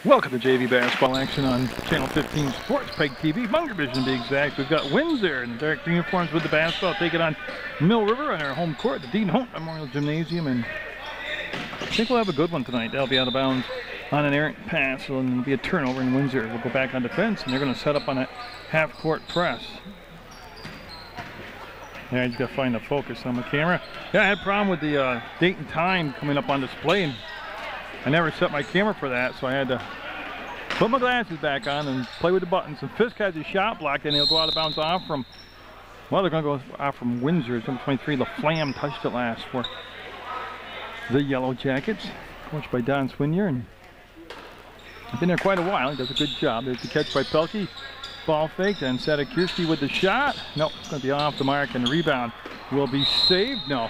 Welcome to JV basketball action on Channel 15 Sports, PEGTV, Munger Vision to be exact. We've got Windsor in the dark uniforms with the basketball, taking on Mill River on our home court, the Dean Holt Memorial Gymnasium, and I think we'll have a good one tonight. They'll be out of bounds on an errant pass, so it'll be a turnover, and Windsor will go back on defense, and they're going to set up on a half-court press. Yeah, I just got to find the focus on the camera. Yeah, I had a problem with the date and time coming up on display, and I never set my camera for that, so I had to put my glasses back on and play with the buttons. And Fisk has his shot blocked, and he'll go out of bounds off from, well, they're going to go off from Windsor. It's number 23. LaFlamme touched it last for the Yellow Jackets, coached by Don Swinier. And I've been there quite a while. He does a good job. There's the catch by Pelkey. Ball faked, and Sadekirski with the shot. Nope, it's going to be off the mark, and the rebound will be saved. No.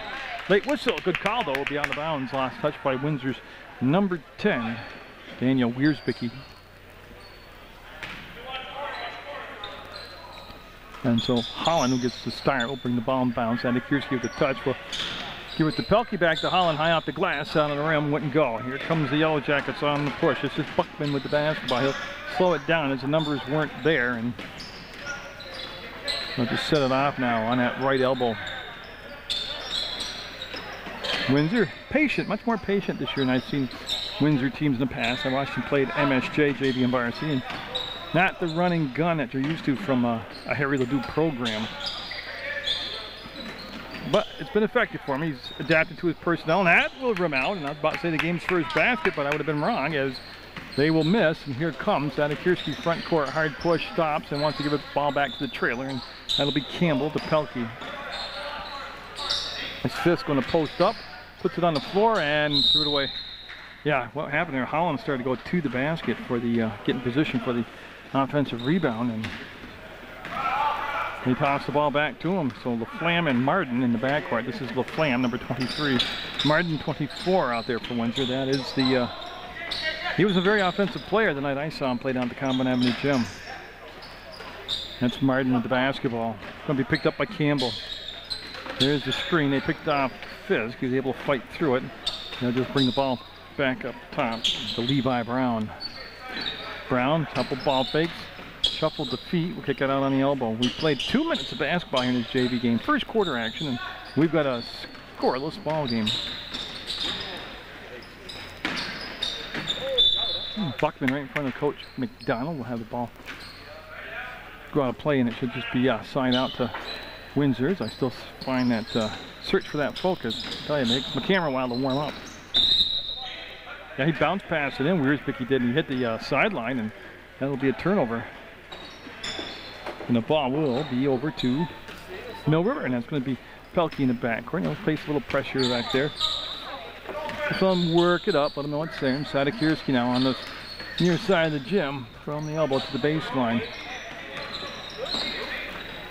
Late whistle. Good call, though. Will be out of bounds. Last touch by Windsor's number 10, Daniel Wiersbicki. And so Holland, who gets the start, will bring the ball in bounds. And Sadekirski with the touch will give it to Pelkey, back to Holland, high off the glass, out of the rim, wouldn't go. Here comes the Yellow Jackets on the push. This is Buckman with the basketball. He'll slow it down as the numbers weren't there, and he'll just set it off now on that right elbow. Windsor, patient, much more patient this year than I've seen Windsor teams in the past. I watched them play at MSJ, JV and varsity, and not the running gun that you're used to from a Harry Ledoux program. But it's been effective for him. He's adapted to his personnel, and that will rim out. And I was about to say the game's first basket, but I would have been wrong, as they will miss. And here comes Sadekirski, front court, hard push, stops, and wants to give the ball back to the trailer, and that'll be Campbell to Pelkey. His Fisk going to post up, puts it on the floor, and threw it away. Yeah, what happened there? Holland started to go to the basket for the get in position for the offensive rebound, and he tossed the ball back to him. So LaFlamme and Martin in the backcourt. This is LaFlamme, number 23. Martin, 24 out there for Windsor. That is the, he was a very offensive player the night I saw him play down at the Combine Avenue Gym. That's Martin with the basketball. Going to be picked up by Campbell. There's the screen. They picked off Fisk. He was able to fight through it. They'll just bring the ball back up top to Levi Brown. Brown, couple ball fakes, shuffled the feet. We'll kick it out on the elbow. We played 2 minutes of basketball here in this JV game. First quarter action, and we've got a scoreless ball game. Buckman right in front of Coach McDonald will have the ball go out of play, and it should just be side out to Windsor's. I still find that search for that focus. I tell you, it makes my camera a while to warm up. Yeah, he bounced past it in. Wiersbicki did. He hit the sideline, and that'll be a turnover. And the ball will be over to Mill River, and that's going to be Pelkey in the backcourt. He'll face a little pressure back there. Just let him work it up, let him know it's there. And Sadekirski now on the near side of the gym from the elbow to the baseline.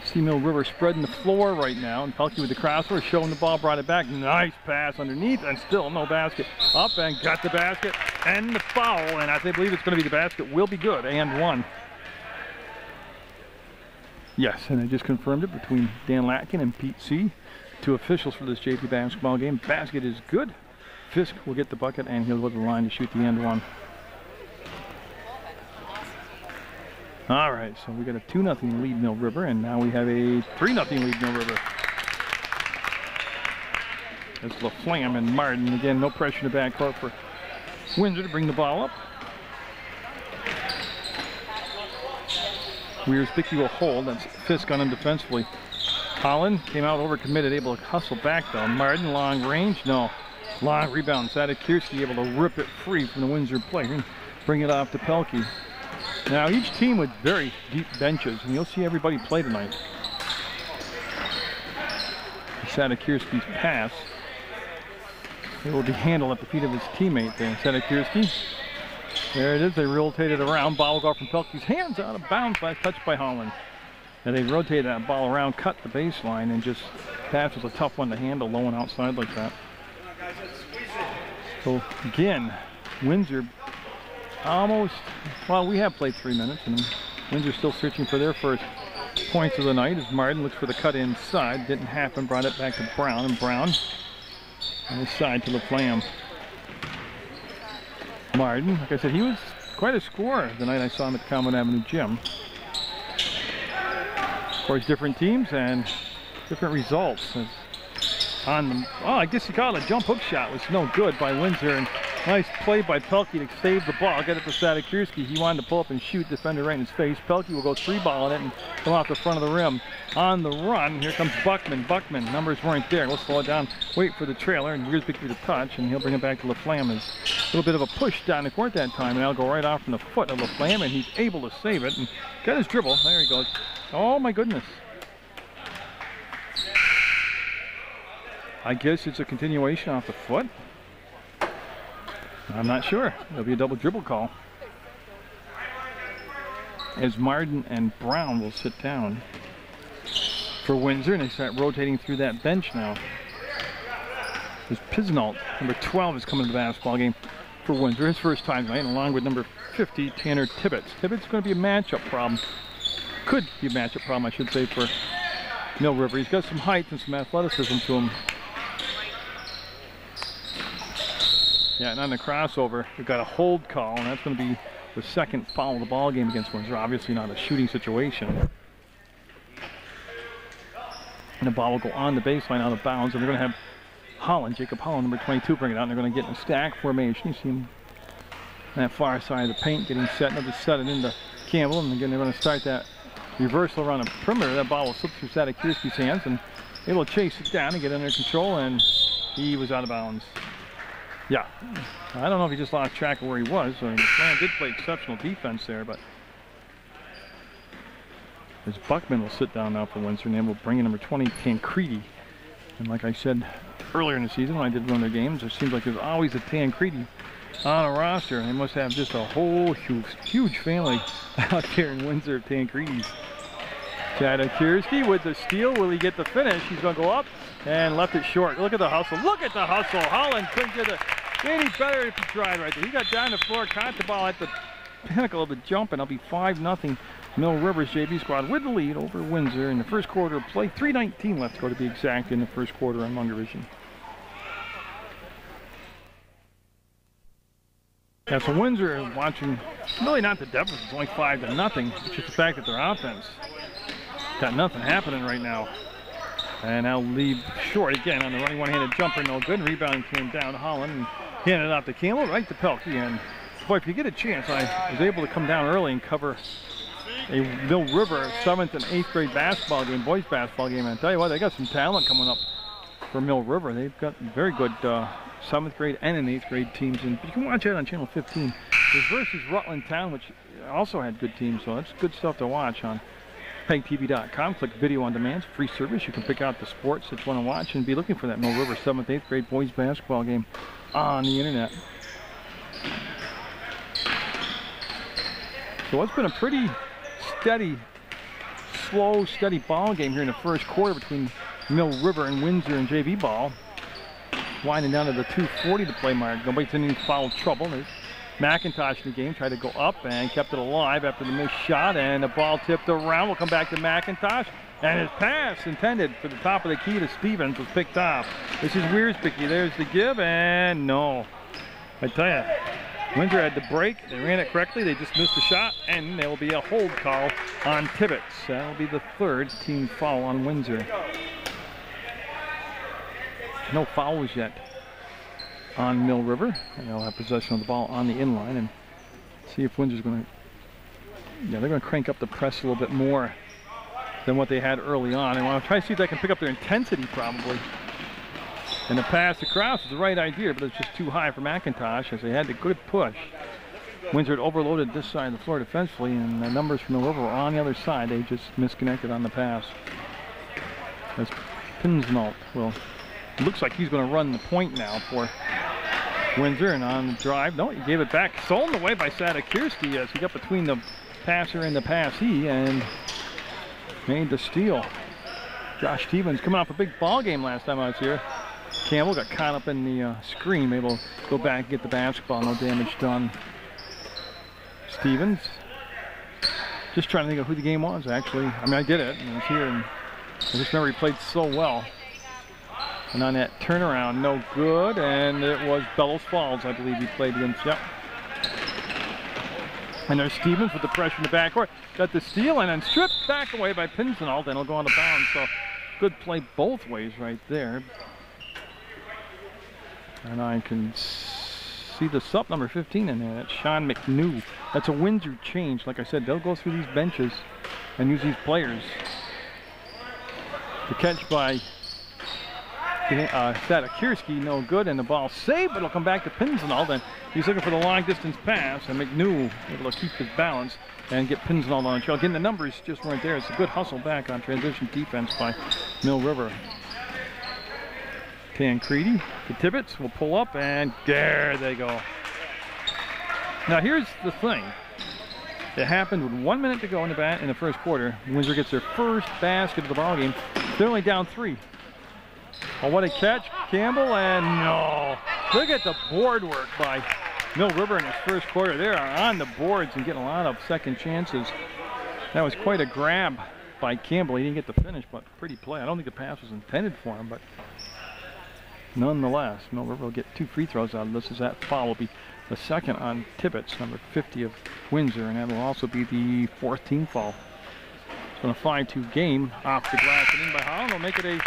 See Mill River spreading the floor right now, and Pelkey with the crossover, showing the ball, brought it back. Nice pass underneath, and still no basket. Up and got the basket, and the foul, and I believe it's going to be the basket. Will be good, and one. Yes, and I just confirmed it between Dan Latkin and Pete C. Two officials for this JV basketball game. Basket is good. Fisk will get the bucket, and he'll go to the line to shoot the end one. All right, so we got a 2-0 lead Mill River, and now we have a 3-0 lead Mill River. It's LaFlamme and Martin. Again, no pressure in the backcourt for Windsor to bring the ball up. Wiersbicki will hold. That's Fisk on him defensively. Holland came out overcommitted, able to hustle back though. Martin, long range, no. Long rebound. Sadekirski able to rip it free from the Windsor player and bring it off to Pelkey. Now each team with very deep benches, and you'll see everybody play tonight. Sadekirski's pass. It will be handled at the feet of his teammate there. Sadekirski. There it is. They rotate it around. Ball will go from Pelkey's hands, out of bounds, by touch by Holland. And they rotate that ball around, cut the baseline, and just pass was a tough one to handle low and outside like that. So again, Windsor almost, well, we have played 3 minutes, and Windsor's still searching for their first points of the night as Martin looks for the cut inside. Didn't happen, brought it back to Brown, and Brown on his side to LaFlamme. Martin, like I said, he was quite a score the night I saw him at Common Avenue Gym. Of course, different teams and different results. On the, oh, I guess you call it a jump hook shot was no good by Windsor, and nice play by Pelkey to save the ball. Get it to Sadakirski. He wanted to pull up and shoot, defender right in his face. Pelkey will go 3-ball on it and come off the front of the rim. On the run, here comes Buckman. Buckman, numbers weren't there. We'll slow it down, wait for the trailer, and here's Victor to touch, and he'll bring it back to LaFlammes. A little bit of a push down the court that time, and that'll go right off from the foot of LaFlamme, and he's able to save it and get his dribble. There he goes. Oh my goodness. I guess it's a continuation off the foot. I'm not sure. There'll be a double dribble call. As Martin and Brown will sit down for Windsor, and they start rotating through that bench now. As Pisnault, number 12, is coming to the basketball game for Windsor. His first time tonight, along with number 50, Tanner Tibbetts. Tibbetts is going to be a matchup problem. Could be a matchup problem, I should say, for Mill River. He's got some height and some athleticism to him. Yeah, and on the crossover, we've got a hold call, and that's going to be the second foul of the ball game against Windsor. Obviously not a shooting situation. And the ball will go on the baseline out of bounds, and they're going to have Holland, Jacob Holland, number 22, bring it out, and they're going to get in a stack formation. You see him on that far side of the paint getting set, and they'll just set it into Campbell, and again they're going to start that reversal around the perimeter. That ball will slip through Sadakirski's hands, and able to chase it down and get under control, and he was out of bounds. Yeah, I don't know if he just lost track of where he was. I mean, the Slam did play exceptional defense there, but as Buckman will sit down now for Windsor, and then we'll bring in number 20, Tancredi. And like I said earlier in the season when I did one of their games, it seems like there's always a Tancredi on a roster. They must have just a whole huge family out there in Windsor of Tancredis. Sadakirski with the steal. Will he get the finish? He's going to go up and left it short. Look at the hustle. Look at the hustle. Holland couldn't get it any better if he tried right there. He got down the floor, caught the ball at the pinnacle of the jump, and it'll be 5-0 Mill River's JV squad with the lead over Windsor in the first quarter of play. 3:19 left to go, to be exact, in the first quarter on Munger Vision. Yeah, so Windsor is watching, really not the deficit, it's only 5-0. It's just the fact that their offense got nothing happening right now. And now leave short again on the running one-handed jumper, no good. Rebound came down Holland and handed it off to Campbell, right to Pelkey. And boy, if you get a chance, I was able to come down early and cover a Mill River 7th and 8th grade basketball game, boys basketball game. And I tell you what, they got some talent coming up for Mill River. They've got very good 7th grade and an 8th grade teams. And you can watch that on channel 15. It's versus Rutland Town, which also had good teams. So that's good stuff to watch on PEGTV.com. Click video on demand, free service. You can pick out the sports that you want to watch and be looking for that Mill River 7th, 8th grade boys basketball game on the internet. So it's been a pretty steady, slow, steady ball game here in the first quarter between Mill River and Windsor and JV ball. Winding down to the 2:40 to play mark. Nobody's in any foul trouble. There's McIntosh in the game, tried to go up and kept it alive after the missed shot, and the ball tipped around. We'll come back to McIntosh, and his pass intended for the top of the key to Stevens was picked off. This is Wiersbicky. There's the give, and no. I tell you, Windsor had the break. They ran it correctly. They just missed the shot, and there will be a hold call on Tibbetts. That will be the 3rd team foul on Windsor. No fouls yet on Mill River, and they'll have possession of the ball on the inline and see if Windsor's going to, they're going to crank up the press a little bit more than what they had early on. And want to try to see if they can pick up their intensity probably. And the pass across is the right idea, but it's just too high for McIntosh as they had the good push. Windsor had overloaded this side of the floor defensively, and the numbers from Mill River were on the other side. They just misconnected on the pass. As Pisnault will, looks like he's going to run the point now for Windsor, and on the drive, no, he gave it back. Stolen away by Sadakirski as he got between the passer and the passee and made the steal. Josh Stevens coming off a big ball game last time I was here. Campbell got caught up in the screen, able to go back and get the basketball, no damage done. Stevens, just trying to think of who the game was actually. I mean, I did it, and I was here, and I just remember he played so well. And on that turnaround, no good, and it was Bellows Falls, I believe he played against. Yep. And there's Stevens with the pressure in the backcourt. Got the steal and then stripped back away by Pinsenal. Then he'll go on the bounce. So good play both ways right there. And I can see the sub number 15 in there. That's Sean McNew. That's a Windsor change. Like I said, they'll go through these benches and use these players. The catch by Sadakirski, no good, and the ball saved, but it'll come back to Pinsenal. Then he's looking for the long distance pass, and McNew able to keep his balance and get Pinsenal on the trail. Again, the numbers just weren't there. It's a good hustle back on transition defense by Mill River. Tancredi, the Tibbetts will pull up, and there they go. Now here's the thing. It happened with 1 minute to go in the first quarter. Windsor gets their first basket of the ball game. They're only down 3. Oh, what a catch, Campbell, and no. Look at the board work by Mill River in his first quarter. They are on the boards and getting a lot of second chances. That was quite a grab by Campbell. He didn't get the finish, but pretty play. I don't think the pass was intended for him, but nonetheless, Mill River will get 2 free throws out of this, as that foul will be the second on Tibbetts, number 50 of Windsor, and that will also be the 4th team foul. It's going to 5-2 game off the glass and in by Holland. They'll make it a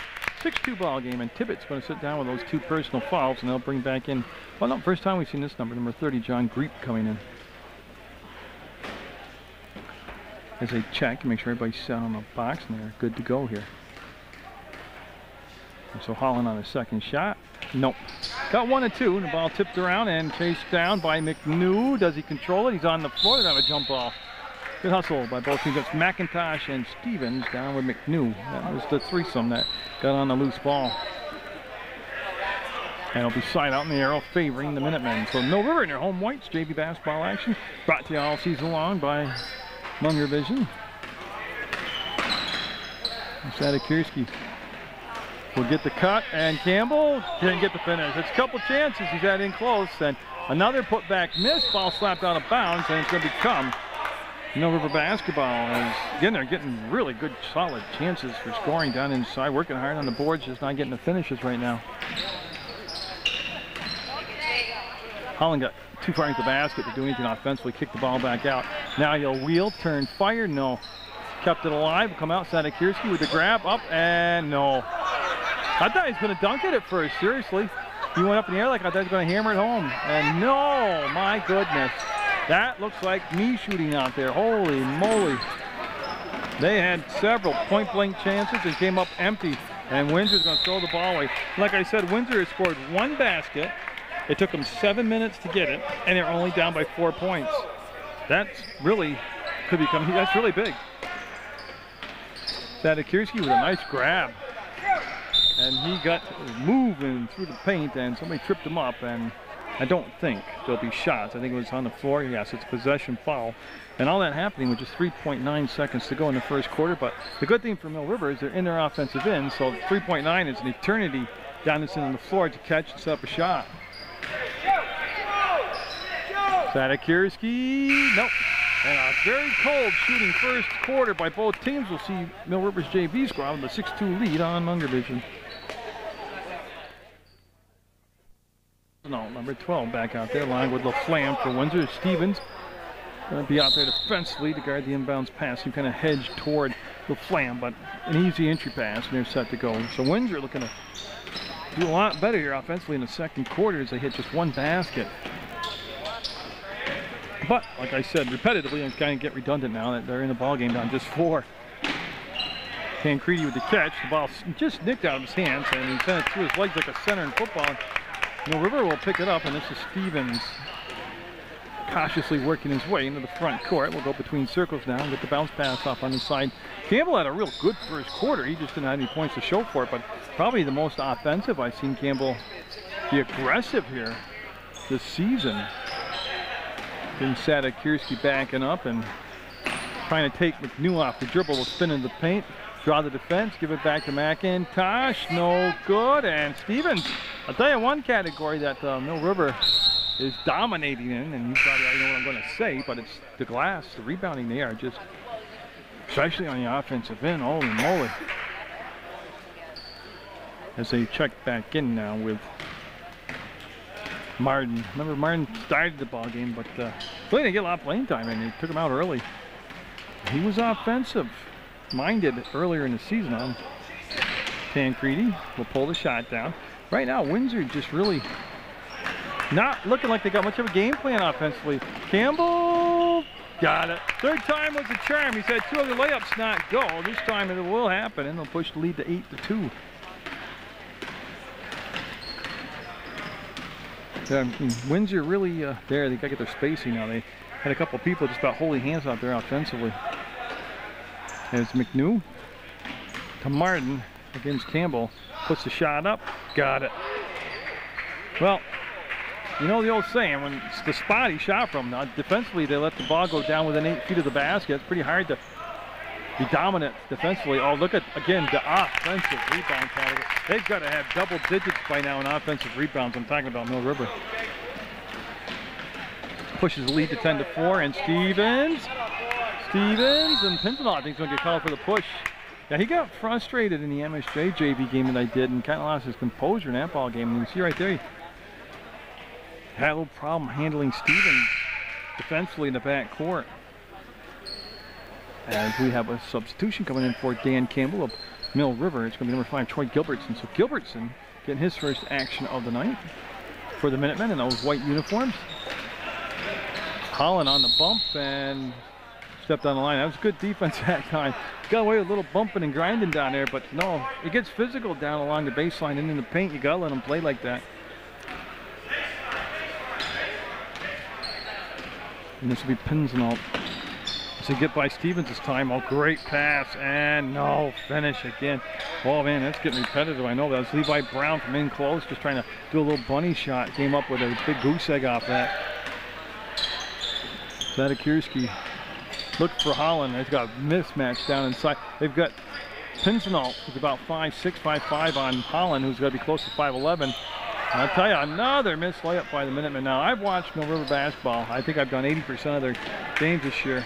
6-2 ball game, and Tibbetts going to sit down with those 2 personal fouls, and they'll bring back in, well, no, first time we've seen this number 30, John Greep, coming in. As they check, make sure everybody's set on the box, and they're good to go here. And so Holland on his second shot. Nope. Got 1 and 2, and the ball tipped around and chased down by McNew. Does he control it? He's on the floor. They have a jump ball. Good hustle by both teams. That's McIntosh and Stevens down with McNew. That was the threesome that got on the loose ball. And it'll be side out in the arrow favoring the Minutemen. So Mill River in their home whites, JV basketball action. Brought to you all season long by Munger Vision. Sadakirski will get the cut, and Campbell didn't get the finish. It's a couple chances. He's got in close, and another putback miss. Ball slapped out of bounds, and it's going to become Mill River basketball. And again, they're getting really good, solid chances for scoring down inside, working hard on the boards, just not getting the finishes right now. Holland got too far into the basket to do anything offensively, kicked the ball back out. Now he'll wheel, turn, fire, no. Kept it alive, come out, Sadakirski with the grab, up, and no. I thought he was going to dunk it at first, seriously. He went up in the air like I thought he was going to hammer it home. And no, my goodness. That looks like me shooting out there. Holy moly. They had several point-blank chances and came up empty. And Windsor's going to throw the ball away. Like I said, Windsor has scored 1 basket. It took them 7 minutes to get it, and they're only down by 4 points. That's really, that's really big. Sadakirski with a nice grab. And he got moving through the paint, and somebody tripped him up, and I don't think there'll be shots. I think it was on the floor. Yes, it's a possession foul. And all that happening with just 3.9 seconds to go in the first quarter. But the good thing for Mill River is they're in their offensive end, so 3.9 is an eternity down this end on the floor to catch and set up a shot. Sadakirski, nope. And a very cold shooting first quarter by both teams. We'll see Mill River's JV squad with a 6-2 lead on Munger Vision. No, number 12 back out there, lined with LaFlamme for Windsor. Stevens going to be out there defensively to guard the inbounds pass. He kind of hedged toward LaFlamme, but an easy entry pass, and they're set to go. So Windsor looking to do a lot better here offensively in the second quarter as they hit just 1 basket. But, like I said, repetitively, it's kind of get redundant now that they're in the ball game down just 4. Tancredi with the catch. The ball just nicked out of his hands, and he sent it through his legs like a center in football. Mill River will pick it up, and this is Stevens cautiously working his way into the front court. We'll go between circles now and get the bounce pass off on the side. Campbell had a real good first quarter. He just didn't have any points to show for it, but probably the most offensive I've seen Campbell be aggressive here this season. Then Sadakirski backing up and trying to take McNew off the dribble. Will spin in the paint, draw the defense, give it back to McIntosh. No good. And Stevens, I'll tell you one category that Mill River is dominating in, and you probably already know what I'm going to say, but it's the glass, the rebounding. They are just, especially on the offensive end, holy moly. As they check back in now with Martin. Remember, Martin started the ball game, but really didn't get a lot of playing time, and they took him out early. He was offensive-minded earlier in the season. On Tancredi will pull the shot down. Right now, Windsor just really not looking like they got much of a game plan offensively. Campbell got it. Third time was a charm. He's had 2 other layups not go. This time it will happen, and they'll push the lead to 8-2. Windsor really there. They got to get their spacing now. They had a couple people just about holding hands out there offensively. There's McNew to Martin against Campbell. Puts the shot up. Got it. Well, you know the old saying, when it's the spot he shot from. Now, defensively, they let the ball go down within 8 feet of the basket. It's pretty hard to be dominant defensively. Oh, look at, again, the offensive rebound category. They've got to have double digits by now in offensive rebounds. I'm talking about Mill River. Pushes the lead to 10-4, and Stevens and Pinsenall, I think, is going to get called for the push. Yeah, he got frustrated in the MSJ JV game that I did and kind of lost his composure in that ball game. And you see right there, he had a little problem handling Stevens defensively in the back court. As we have a substitution coming in for Dan Campbell of Mill River. It's going to be number 5, Troy Gilbertson. So Gilbertson getting his first action of the night for the Minutemen in those white uniforms. Holland on the bump and stepped on the line. That was good defense that time. Got away with a little bumping and grinding down there, but no, it gets physical down along the baseline and in the paint. You got to let them play like that. And this will be Pinsenall. So get by Stevens this time. Oh, great pass, and no finish again. Oh man, that's getting repetitive. I know that was Levi Brown from in close, just trying to do a little bunny shot. Came up with a big goose egg off that. Zadakirski looked for Holland. They've got a mismatch down inside. They've got Pinsenall, who's about 5'6", 5'5" on Holland, who's got to be close to 5'11". I'll tell you, another missed layup by the Minutemen. Now, I've watched Mill River basketball. I think I've done 80% of their games this year,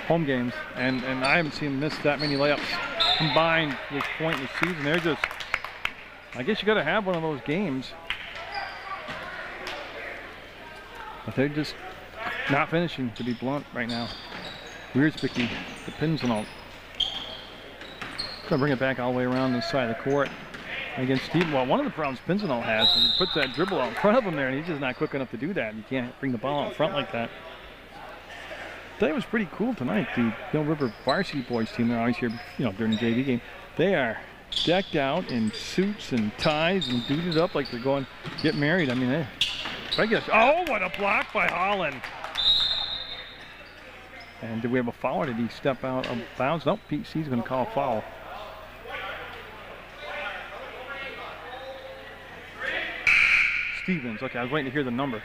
home games, and I haven't seen them miss that many layups combined at this point in the season. They're just, I guess you got to have one of those games. But they're just not finishing, to be blunt, right now. Weirdsbicky, the Pinsenall. Gonna bring it back all the way around the side of the court. Against Steve, well, one of the problems Pinsenall has is he puts that dribble out in front of him there, and he's just not quick enough to do that. You can't bring the ball out in front like that. Today was pretty cool tonight. The Mill River varsity boys team, they're always here, you know, during the JV game. They are decked out in suits and ties and duded up like they're going to get married. I mean, I guess. Oh, what a block by Holland! And did we have a foul, or did he step out of bounds? Nope, PC's going to call a foul. Stevens, okay, I was waiting to hear the number.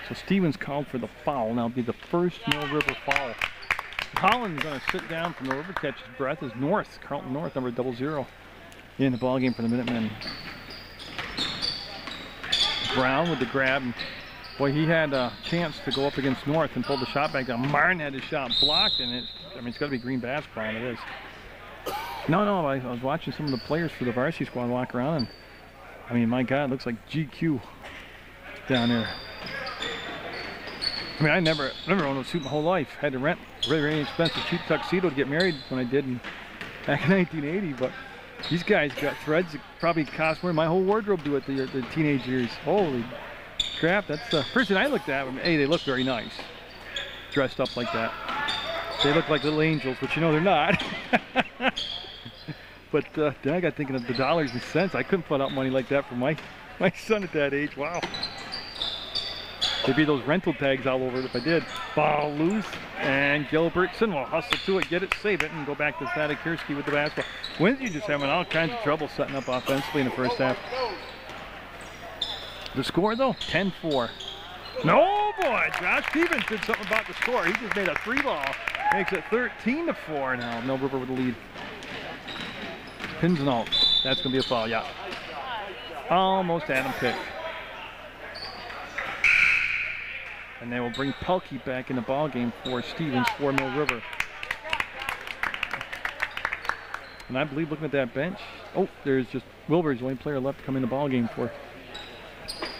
So Stevens called for the foul. Now it'll be the first Mill River foul. Holland's going to sit down from Mill River, catch his breath. Is North, Carlton North, number 00, in the ball game for the Minutemen. Brown with the grab. And boy, he had a chance to go up against North and pull the shot back down. Martin had his shot blocked, and it's got to be green basketball, and it is. No, I was watching some of the players for the varsity squad walk around, and I mean, my God, it looks like GQ down there. I mean, I never owned a suit my whole life. Had to rent a really, really expensive cheap tuxedo to get married when I did back in 1980. But these guys got threads that probably cost more than my whole wardrobe do at the teenage years. Holy crap! That's the first thing I looked at. Hey, they look very nice, dressed up like that. They look like little angels, but you know they're not. But then I got thinking of the dollars and cents. I couldn't put out money like that for my son at that age. Wow. There'd be those rental tags all over it if I did. Ball loose, and Gilbertson will hustle to it, get it, save it, and go back to Zadakirski with the basketball. Windsor just having all kinds of trouble setting up offensively in the first half. The score, though, 10-4. No, boy, Josh Stevens did something about the score. He just made a 3-ball. Makes it 13-4 now. Mill River with the lead. Pinsenall. That's going to be a foul, yeah. Almost had him picked. And they will bring Pelkey back in the ball game for Stevens for Mill River. And I believe, looking at that bench, oh, there's just Wilbur's the only player left to come in the ball game for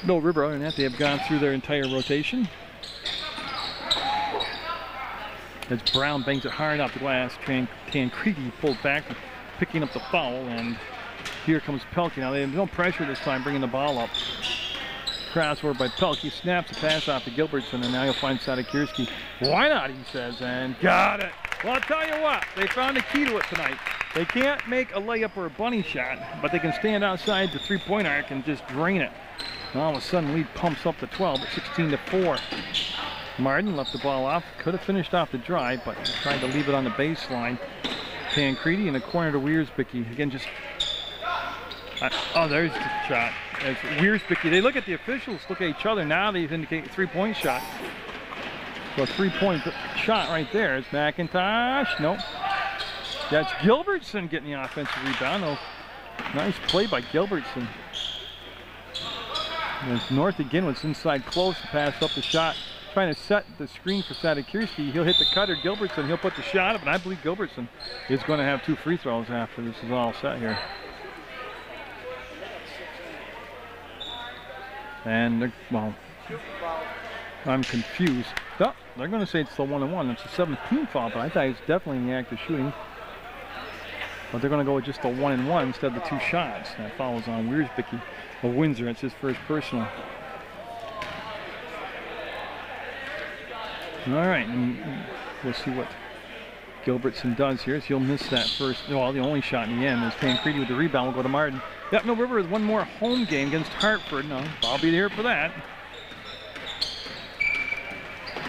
Mill River, other than that, they have gone through their entire rotation. As Brown bangs it hard off the glass, Tancredi pulls back, picking up the foul, and here comes Pelkey. Now they have no pressure this time bringing the ball up. Crossover by Pelkey, snaps the pass off to Gilbertson, and now he'll find Sadikirski. Why not, he says, and got it. Well, I'll tell you what, they found a key to it tonight. They can't make a layup or a bunny shot, but they can stand outside the three-point arc and just drain it. And all of a sudden, lead pumps up to 12 at 16-4. Martin left the ball off, could have finished off the drive, but tried to leave it on the baseline. Tancredi in the corner to Wiersbicki. Again, just, oh, there's the shot. As Wiersbicki, they look at the officials, look at each other. Now they indicate a three-point shot. So a three-point shot right there. Is McIntosh? Nope. That's Gilbertson getting the offensive rebound. Oh, nice play by Gilbertson. As North again was inside close, pass up the shot. Trying to set the screen for Sadikirski. He'll hit the cutter, Gilbertson. He'll put the shot up, and I believe Gilbertson is going to have 2 free throws after this is all set here. And, well, I'm confused. Oh, they're going to say it's the 1-and-1. It's a 17th foul, but I thought it was definitely in the act of shooting. But they're going to go with just the 1-and-1 instead of the 2 shots. That foul is on Wiersbicki of Windsor. It's his first personal. All right, and we'll see what Gilbertson does here. So he'll miss that first, well, the only shot in the end. As Tancredi with the rebound will go to Martin. Yep, Mill River with one more home game against Hartford. No, I'll be there for that.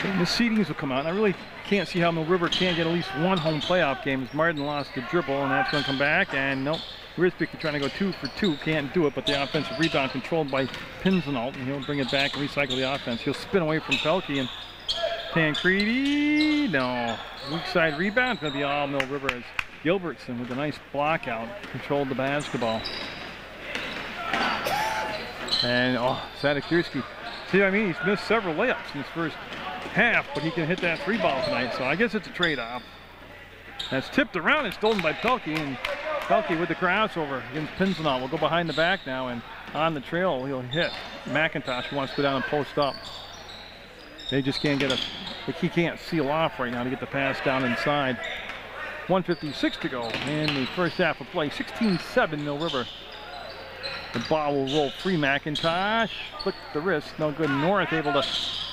And the seedings will come out. And I really can't see how Mill River can't get at least one home playoff game, as Martin lost the dribble, and that's going to come back. And nope, Wiersbicki trying to go 2 for 2, can't do it, but the offensive rebound controlled by Pinsenalt, and he'll bring it back and recycle the offense. He'll spin away from Pelkey, and Tancredi, no. Weak side rebound, going to be all Mill River, as Gilbertson with a nice block out controlled the basketball. And oh, Sadikirski. See what I mean? He's missed several layups in his first half, but he can hit that 3 ball tonight, so I guess it's a trade-off. That's tipped around and stolen by Pelkey, and Pelkey with the crossover against Pinsenalt will go behind the back now, and on the trail he'll hit McIntosh, who wants to go down and post up. They just can't get he can't seal off right now to get the pass down inside. 1:56 to go in the first half of play. 16-7 Mill River. The ball will roll free. McIntosh flicked the wrist, no good. North able to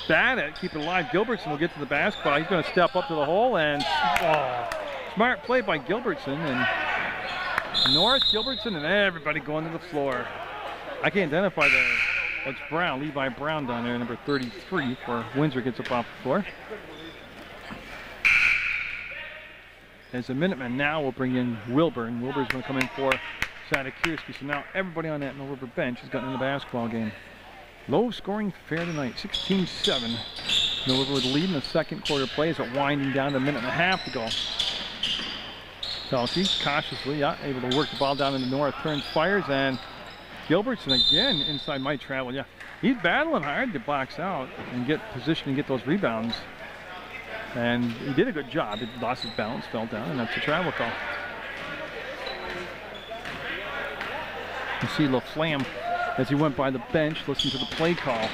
bat it, keep it alive. Gilbertson will get to the basketball. He's going to step up to the hole, and oh, smart play by Gilbertson, and North, Gilbertson, and everybody going to the floor. I can't identify the. That's Brown, Levi Brown down there, number 33 for Windsor, gets up off the floor. As the Minutemen now will bring in Wilbur, and Wilbur's going to come in for Sadikirski. So now everybody on that Mill River bench has gotten in the basketball game. Low scoring affair tonight, 16-7. Mill River with the lead in the second quarter play as it winding down to a minute and a half to go. Pelkey cautiously, able to work the ball down in the North, turns, fires, and Gilbertson again inside my travel. Yeah, he's battling hard to box out and get position and get those rebounds. And he did a good job. He lost his balance, fell down, and that's a travel call. You see LaFlamme as he went by the bench, listen to the play call.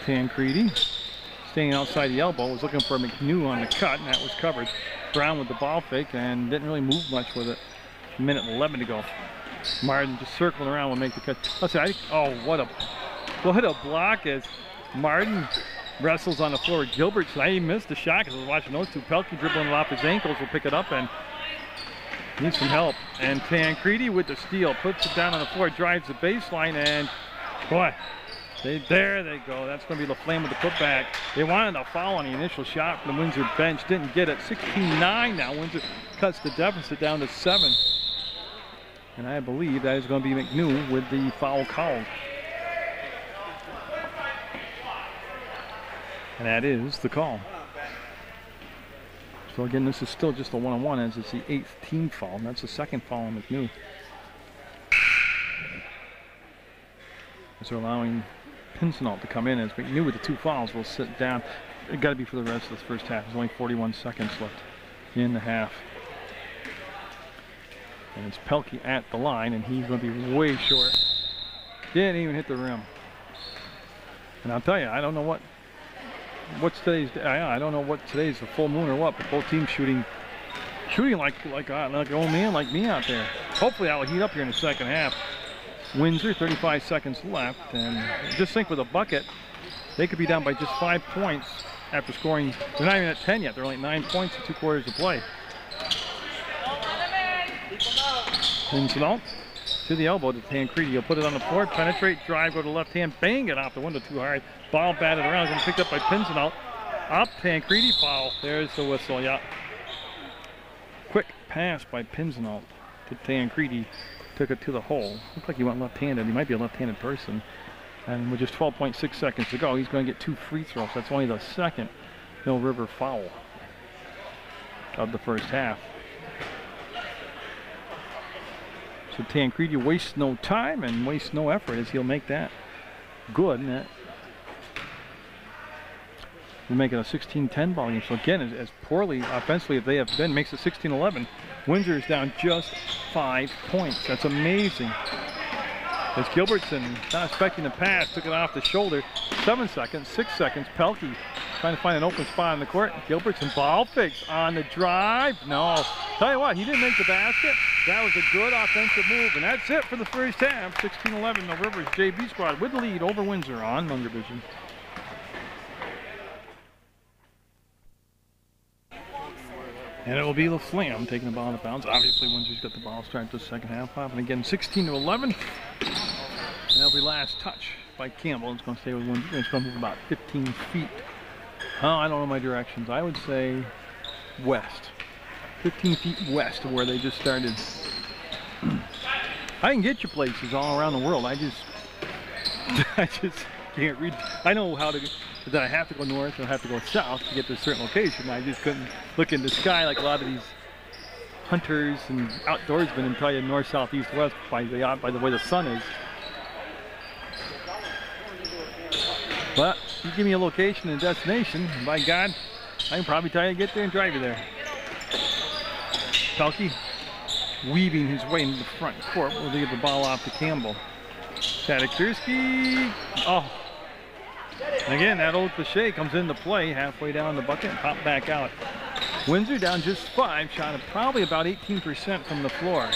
Tancredi staying outside the elbow, was looking for McNew on the cut, and that was covered. Brown with the ball fake and didn't really move much with it. Minute 11 to go. Martin just circling around will make the cut. Oh, what a block as Martin wrestles on the floor with Gilbertson. I even missed the shot because I was watching those two. Pelkey dribbling it off his ankles will pick it up and needs some help. And Tancredi with the steal, puts it down on the floor, drives the baseline, and boy, there they go. That's going to be LaFlamme with the putback. They wanted a foul on the initial shot from the Windsor bench, didn't get it. 16-9 now. Windsor cuts the deficit down to 7. And I believe that is going to be McNew with the foul called. And that is the call. So again, this is still just a 1-on-1 as it's the 8th team foul. And that's the second foul on McNew. As they're allowing Pinsenalt to come in, as McNew with the 2 fouls will sit down. It got to be for the rest of this first half. There's only 41 seconds left in the half. And it's Pelkey at the line, and he's going to be way short. Didn't even hit the rim. And I'll tell you, I don't know what's today's. I don't know what today's, the full moon or what. But both teams shooting like an old man like me out there. Hopefully, I will heat up here in the second half. Windsor, 35 seconds left, and just think with a bucket, they could be down by just 5 points after scoring. They're not even at 10 yet. They're only 9 points in 2 quarters to play. Windsor to the elbow to Tancredi. He'll put it on the floor, penetrate, drive, go to left hand, bang it off the window too hard. Ball batted around, and picked up by Pinsenalt. Up, Tancredi, foul. There's the whistle, yeah. Quick pass by Pinsenalt to Tancredi. Took it to the hole. Looked like he went left-handed. He might be a left-handed person. And with just 12.6 seconds to go, he's going to get 2 free throws. That's only the second Mill River foul of the first half. So Tancredi wastes no time and wastes no effort as he'll make that good. And that will make it a 16-10 ball game. So again, as poorly offensively as they have been, makes it 16-11. Windsor is down just 5 points. That's amazing. As Gilbertson, not expecting the pass, took it off the shoulder. 7 seconds, 6 seconds. Pelkey trying to find an open spot in the court. Gilbertson ball fakes on the drive. No. Tell you what, he didn't make the basket. That was a good offensive move. And that's it for the first half. 16-11, the Rivers JV squad with the lead over Windsor on Munger Vision. And it will be LaFlamme taking the ball out of bounds. Obviously, Windsor's got the ball starting the second half off. And again, 16-11. And that'll be last touch by Campbell. It's going to stay with Windsor. It's going to move about 15 feet. Oh, I don't know my directions. I would say west. 15 feet west of where they just started. I can get you places all around the world. I just can't read. I know how to. That I have to go north or I have to go south to get to a certain location. I just couldn't look in the sky like a lot of these hunters and outdoorsmen and tell you north, south, east, west by the way the sun is. But you give me a location and a destination, and by God, I can probably tell you to get there and drive you there. Pelkey weaving his way into the front court. We'll get the ball off to Campbell. Tadekirski. Oh. Again, that old cliche comes into play halfway down the bucket and pop back out. Windsor down just 5, shot at probably about 18% from the floor.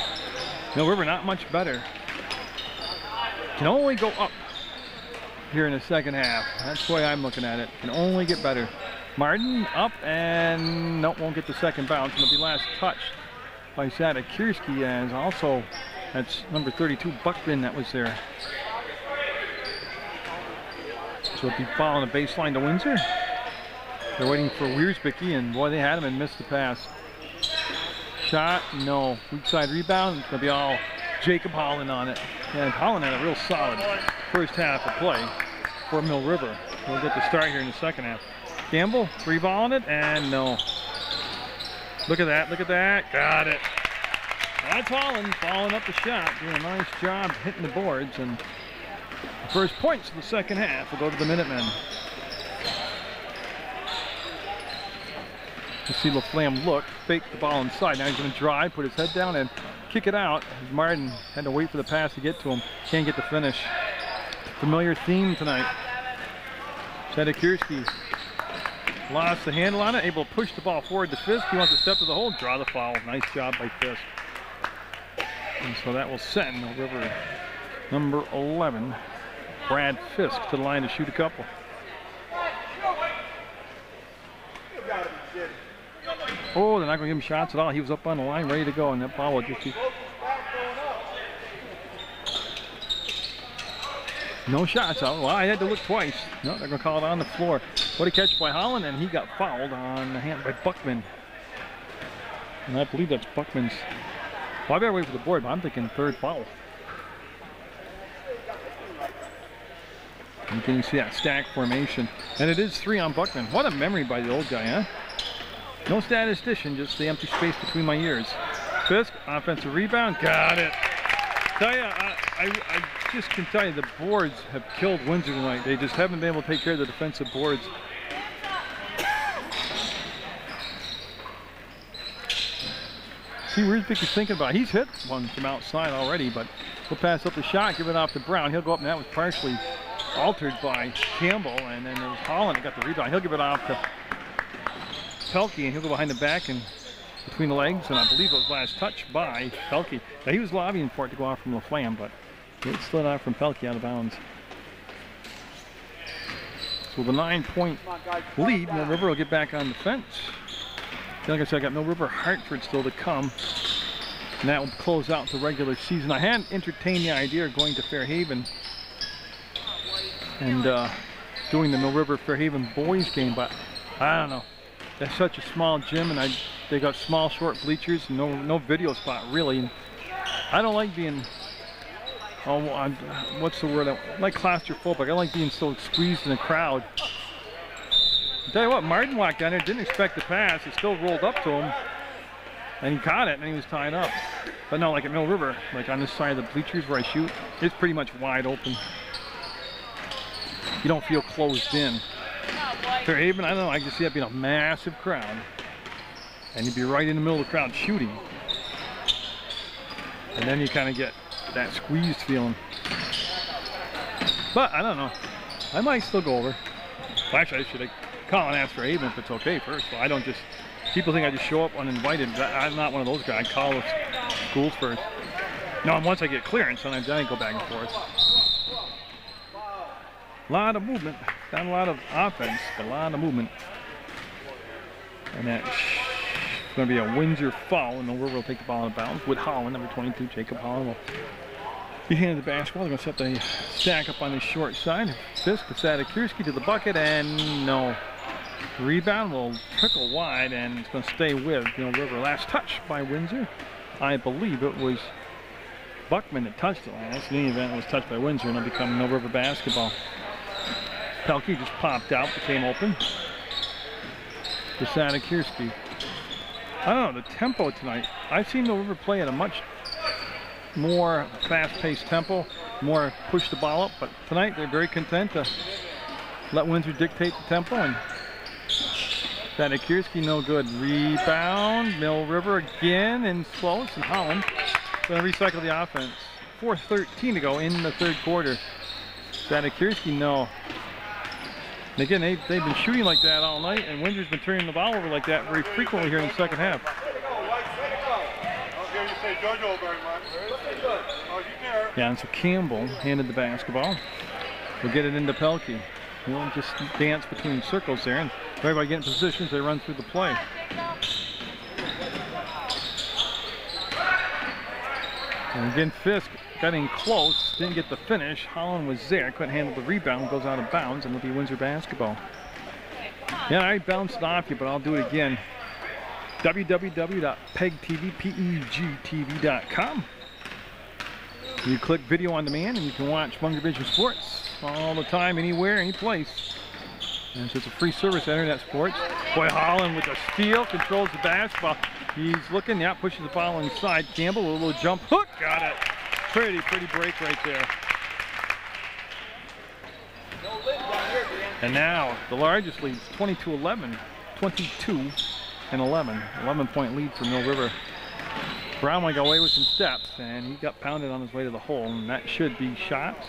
Mill River not much better. Can only go up here in the second half. That's the way I'm looking at it. Can only get better. Martin up and nope, won't get the second bounce. It'll be last touched by Tadekirski, as also that's number 32 Buckman that was there. So it'll be following the baseline to Windsor. They're waiting for Wiersbicki, and boy, they had him and missed the pass. Shot, no. Weak side rebound. It's going to be all Jacob Holland on it. And Holland had a real solid first half of play for Mill River. We'll get the start here in the second half. Campbell, 3-balling it, and no. Look at that, look at that. Got it. That's Holland following up the shot, doing a nice job hitting the boards. And the first points of the second half will go to the Minutemen. You see LaFlamme look, fake the ball inside. Now he's going to drive, put his head down, and kick it out. As Martin had to wait for the pass to get to him. Can't get the finish. Familiar theme tonight. Tadekirski lost the handle on it, able to push the ball forward to Fisk. He wants to step to the hole, draw the foul. Nice job by Fisk. And so that will send Mill River number 11, Brad Fisk, to the line to shoot a couple. Oh, they're not going to give him shots at all. He was up on the line, ready to go, and that ball will just be... No shots out. Well, I had to look twice. No, they're going to call it on the floor. What a catch by Holland, and he got fouled on the hand by Buckman. And I believe that's Buckman's... Well, I better wait for the board, but I'm thinking third foul. And can you see that stack formation? And it is 3 on Buckman. What a memory by the old guy, huh? No statistician, just the empty space between my ears. Fisk, offensive rebound, got it. Tell you, I just can tell you the boards have killed Windsor tonight. They just haven't been able to take care of the defensive boards. See where's Vicky's thinking about. He's hit one from outside already, but he'll pass up the shot, give it off to Brown. He'll go up, and that was partially altered by Campbell, and then it was Holland that got the rebound. He'll give it off to Pelkey, and he'll go behind the back and between the legs, and I believe it was last touch by Pelkey. Now, he was lobbying for it to go off from LaFlamme, but it slid off from Pelkey out of bounds. So the 9-point lead, Mill River will get back on the fence. Like I said, I got Mill River Hartford still to come, and that will close out the regular season. I had entertained the idea of going to Fairhaven and doing the Mill River Fairhaven boys game, but I don't know. That's such a small gym, and they got small, short bleachers, and no video spot really. And I don't like being, what's the word? I like claustrophobic. I don't like being so squeezed in a crowd. I'll tell you what, Martin walked down there, didn't expect the pass. It still rolled up to him, and he caught it, and he was tied up. But no, like at Mill River, like on this side of the bleachers where I shoot, it's pretty much wide open. You don't feel closed in. Fairhaven, I don't know, I can see that being a massive crowd. And you'd be right in the middle of the crowd shooting. And then you kind of get that squeezed feeling. But I don't know. I might still go over. Well, actually, I should call and ask Fairhaven if it's okay first. Well, I don't just, people think I just show up uninvited. I'm not one of those guys. I call the schools first. No, and once I get clearance, sometimes I go back and forth. A lot of movement, not a lot of offense, but a lot of movement. And that's going to be a Windsor foul, and Mill River will take the ball out of bounds with Holland, number 22, Jacob Holland will be handed the basketball. They're going to set the stack up on the short side. Fisk to Sadekirski to the bucket, and no. Rebound will trickle wide, and it's going to stay with Mill River. Last touch by Windsor. I believe it was Buckman that touched it last. In any event, it was touched by Windsor, and it'll become Mill River basketball. Pelkey just popped out, became open. To Sadekirski. I don't know, the tempo tonight. I've seen Mill River play at a much more fast-paced tempo, more push the ball up, but tonight they're very content to let Windsor dictate the tempo, and Sadekirski no good. Rebound, Mill River again, and Sloas and Holland going to recycle the offense. 4:13 to go in the third quarter. Sadekirski, no. And again, they've been shooting like that all night, and Windsor's been turning the ball over like that very frequently here in the second half. Yeah, and so Campbell handed the basketball. We'll get it into Pelkey. He'll just dance between circles there, and everybody get in position as they run through the play. And again, Fisk got in close, didn't get the finish. Holland was there, couldn't handle the rebound, goes out of bounds, and it'll be Windsor basketball. Yeah, I bounced it off you, but I'll do it again. www.PEGTV.com. You click video on demand, and you can watch Munger Vision Sports all the time, anywhere, any place. And so it's a free service, Internet Sports. Boy, Holland with a steal, controls the basketball. He's looking, yeah, pushes the ball inside. Campbell with a little jump hook, got it. Pretty break right there. And now the largest lead, 22-11, 22 and 11. 11-point lead for Mill River. Brownlee got away with some steps, and he got pounded on his way to the hole, and that should be shots.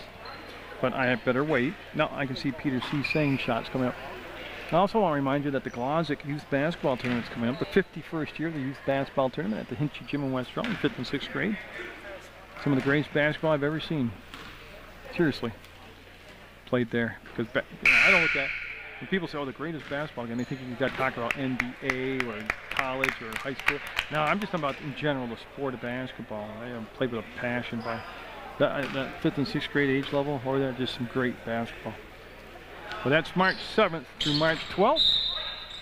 But I had better wait. No, I can see Peter C. saying shots coming up. I also want to remind you that the Glossic Youth Basketball Tournament is coming up, the 51st year of the Youth Basketball Tournament at the Hinchy Gym in West Rutland, 5th and 6th grade. Some of the greatest basketball I've ever seen. Seriously. Played there. Because I don't look at, when people say, oh, the greatest basketball game, they think you've got to talk about NBA or college or high school. No, I'm just talking about, in general, the sport of basketball. I played with a passion by that 5th and 6th grade age level, or they're just some great basketball. Well, that's March 7th through March 12th.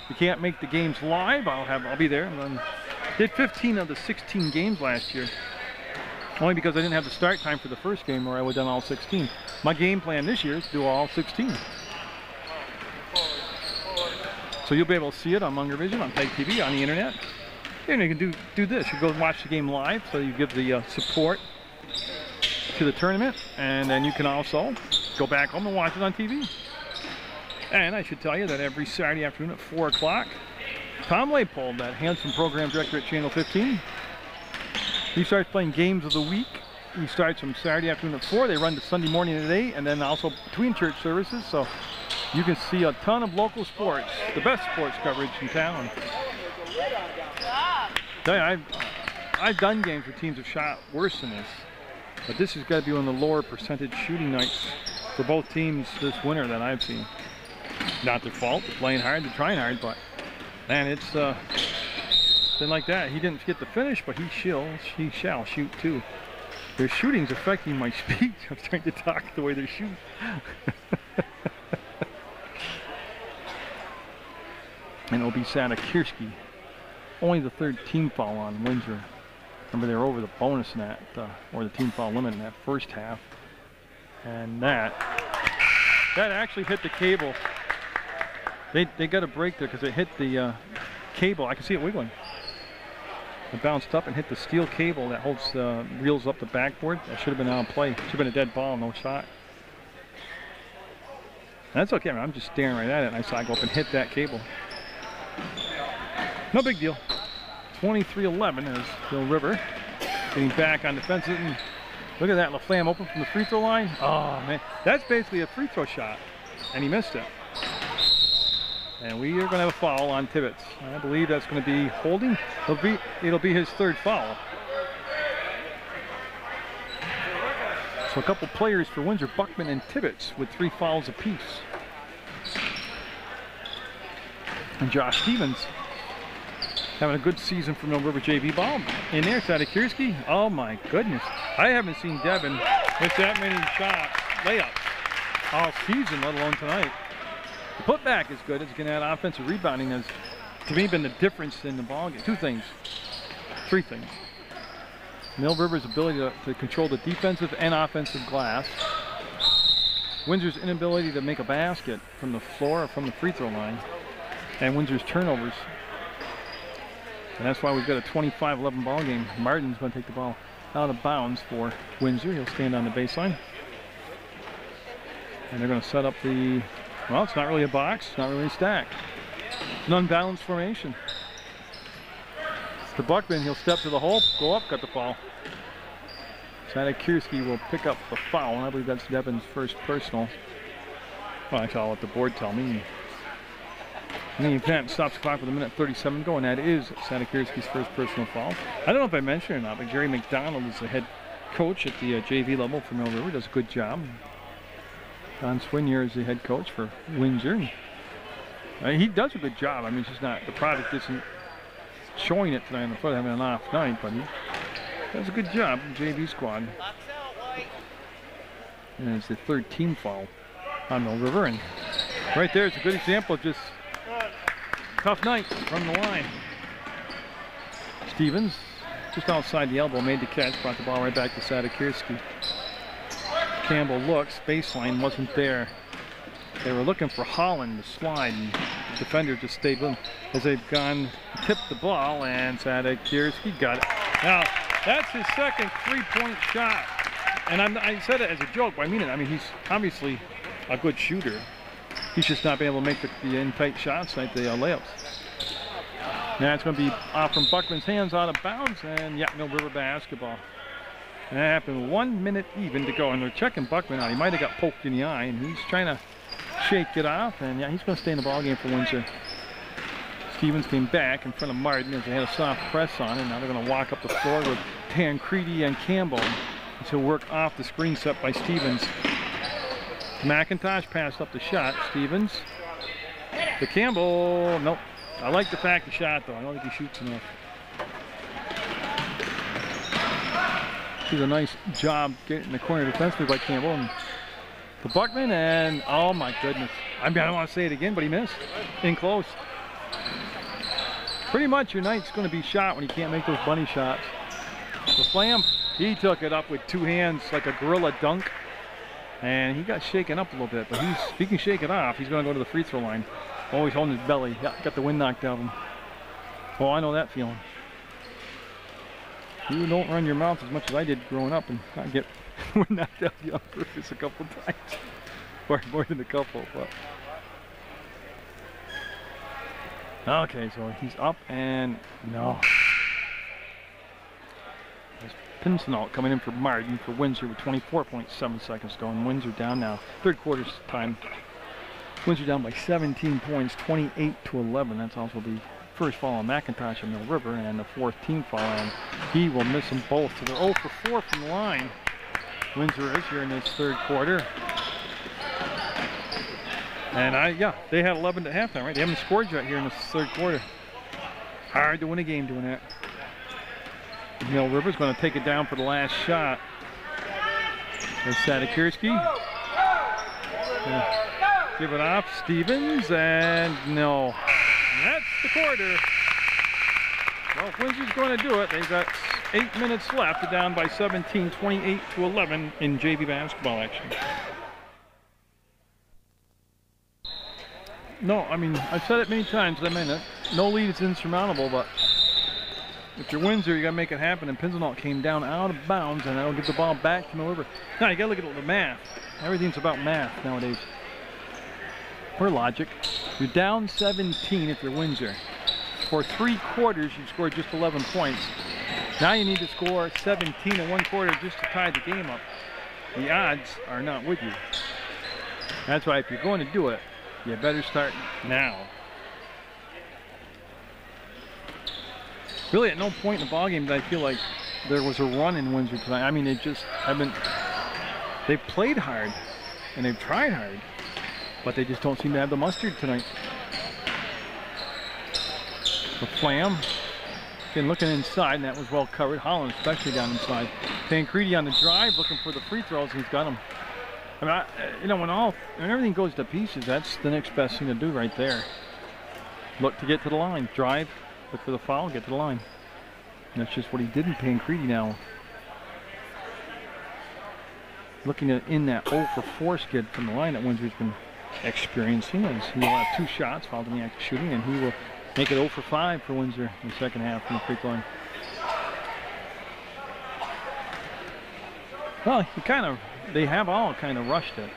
You can't make the games live. I'll be there. Did 15 of the 16 games last year. Only because I didn't have the start time for the first game, or I would have done all 16. My game plan this year is to do all 16. So you'll be able to see it on Munger Vision, on PEGTV, on the internet. And you can do this. You go watch the game live, so you give the support to the tournament, and then you can also go back home and watch it on TV. And I should tell you that every Saturday afternoon at 4 o'clock, Tom Leopold, that handsome program director at Channel 15, he starts playing games of the week he starts from Saturday afternoon at 4. They run to Sunday morning at 8, and then also between church services. So you can see a ton of local sports, the best sports coverage in town. Tell you, I've done games where teams have shot worse than this, but this has got to be one of the lower percentage shooting nights for both teams this winter that I've seen. Not their fault, they're playing hard, they're trying hard, but man, it's been like that. He didn't get the finish, but he shall shoot too. Their shooting's affecting my speech. I'm trying to talk the way they shoot. And it'll be Sadakirski. Only the 3rd team foul on Windsor. Remember, they were over the bonus net, or the team foul limit in that first half. And that actually hit the cable. They got a break there because it hit the cable. I can see it wiggling. It bounced up and hit the steel cable that holds reels up the backboard. That should have been on play. Should have been a dead ball, no shot. That's okay, man. I'm just staring right at it, and I saw it go up and hit that cable. No big deal. 23-11 as Bill River getting back on defensive. And look at that, LaFlamme open from the free throw line. Oh man, that's basically a free throw shot, and he missed it. And we are going to have a foul on Tibbetts. I believe that's going to be holding. It'll be his 3rd foul. So a couple players for Windsor, Buckman and Tibbetts, with 3 fouls apiece. And Josh Stevens having a good season for Mill River JV ball. In there, Sadakirski. Oh my goodness. I haven't seen Devin with that many shots, layups, all season, let alone tonight. The putback is good. It's getting that offensive rebounding has, to me, been the difference in the ball game. 3 things. Mill River's ability to control the defensive and offensive glass. Windsor's inability to make a basket from the floor or from the free throw line. And Windsor's turnovers. And that's why we've got a 25-11 ball game. Martin's going to take the ball out of bounds for Windsor. He'll stand on the baseline. And they're going to set up the, well, it's not really a box. It's not really a stack. It's an unbalanced formation. To Buckman, he'll step to the hole, go up, got the foul. Sadakirski will pick up the foul. I believe that's Devin's first personal. Well, actually, I'll let the board tell me. And the event stops the clock with 1:37 to go, and that is Sadakirski's first personal foul. I don't know if I mentioned it or not, but Jerry McDonald is the head coach at the JV level for Mill River. Does a good job. Don Swinier is the head coach for Windsor. He does a good job. I mean, it's just not, the product isn't showing it tonight on the floor, having an off night, but he does a good job in the JV squad. And it's the 3rd team foul on Mill River, and right there is a good example of just tough night from the line. Stevens, just outside the elbow, made the catch, brought the ball right back to Sadakirski. Campbell looks, baseline wasn't there. They were looking for Holland to slide, and the defender just stayed with him as they've gone, tipped the ball, and Sadakirski got it. Now, that's his second 3-point shot. And I said it as a joke, but I mean it. I mean, he's obviously a good shooter. He's just not being able to make the in-tight shots like the layups. Now it's going to be off from Buckman's hands, out of bounds, and yeah, Mill River basketball. And that happened 1 minute even to go, and they're checking Buckman out. He might have got poked in the eye, and he's trying to shake it off, and yeah, he's going to stay in the ball game for Windsor. Stevens came back in front of Martin as they had a soft press on, and now they're going to walk up the floor with Tancredi and Campbell. So work off the screen set by Stevens. McIntosh passed up the shot. Stevens to Campbell. Nope. I like the fact he shot, though. I don't think he shoots enough. He's a nice job getting in the corner defensively by Campbell. And to Buckman, and oh my goodness. I mean, I don't want to say it again, but he missed. In close. Pretty much your night's going to be shot when you can't make those bunny shots. LaFlamme, he took it up with 2 hands like a gorilla dunk. And he got shaken up a little bit, but if he can shake it off, he's going to go to the free throw line. Always holding his belly. Yeah, got the wind knocked out of him. Oh, I know that feeling. You don't run your mouth as much as I did growing up and not get wind knocked out of you on purpose a couple times. Or more than a couple, but. Okay, so he's up and no. Pinsenalt coming in for Martin for Windsor with 24.7 seconds to go. And Windsor down now. Third quarter's time. Windsor down by 17 points, 28-11. That's also the first foul on McIntosh and Mill River, and the fourth team foul, and he will miss them both. So they're 0 for 4 from the line. Windsor is here in this third quarter. And they had 11 at halftime, right? They haven't scored yet here in this third quarter. Hard to win a game doing that. Mill River's going to take it down for the last shot. There's Sadikirski. Give it off, Stevens, and no. And that's the quarter. Well, if Windsor's going to do it, they've got 8 minutes left. They're down by 17, 28-11 in JV basketball action. No, I mean, I've said it many times. I mean, no lead is insurmountable, but if you're Windsor, you got to make it happen. And Pinsenalt came down out of bounds, and that'll get the ball back to Mill River. Now, you got to look at the math. Everything's about math nowadays. Or logic. You're down 17 if you're Windsor. For 3 quarters, you've scored just 11 points. Now you need to score 17 in 1 quarter just to tie the game up. The odds are not with you. That's why if you're going to do it, you better start now. Really, at no point in the ballgame did I feel like there was a run in Windsor tonight. I mean, they just haven't. They've played hard and they've tried hard, but they just don't seem to have the mustard tonight. The Flam, again looking inside, and that was well covered. Holland especially down inside. Tancredi on the drive, looking for the free throws, and he's got them. I mean, when everything goes to pieces, that's the next best thing to do right there. Look to get to the line, drive, look for the foul, get to the line. And that's just what he did in Tancredi now. Looking at in that 0 for 4 skid from the line that Windsor's been experiencing, as he will have 2 shots fouled in the act of shooting, and he will make it 0 for 5 for Windsor in the second half from the free throw line. Well, they have all kind of rushed it.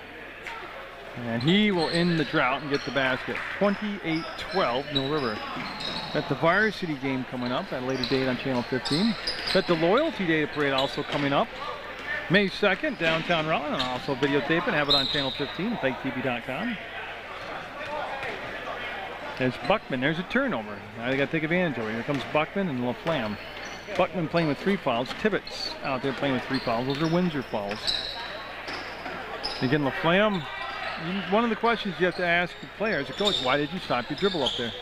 And he will end the drought and get the basket. 28-12, Mill River. Got the varsity game coming up at a later date on Channel 15. Got the Loyalty Day Parade also coming up May 2nd, downtown Rutland, and also videotape it and have it on Channel 15, PEGTV.com. There's Buckman. There's a turnover. Now they got to take advantage of it. Here comes Buckman and LaFlamme. Buckman playing with 3 fouls. Tibbetts out there playing with 3 fouls. Those are Windsor fouls. Again, LaFlamme, one of the questions you have to ask the players, the coach, why did you stop your dribble up there?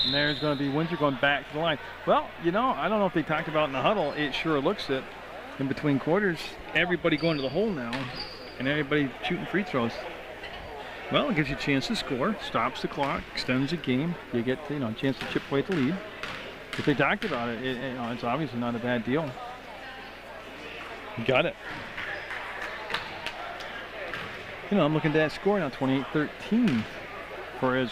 And there's going to be Windsor going back to the line. Well, I don't know if they talked about in the huddle. It sure looks it. In between quarters, everybody going to the hole now, and everybody shooting free throws. Well, it gives you a chance to score, stops the clock, extends the game. You get a chance to chip away at the lead. If they talked about it, it's obviously not a bad deal. You got it. I'm looking at that score now, 28-13. For as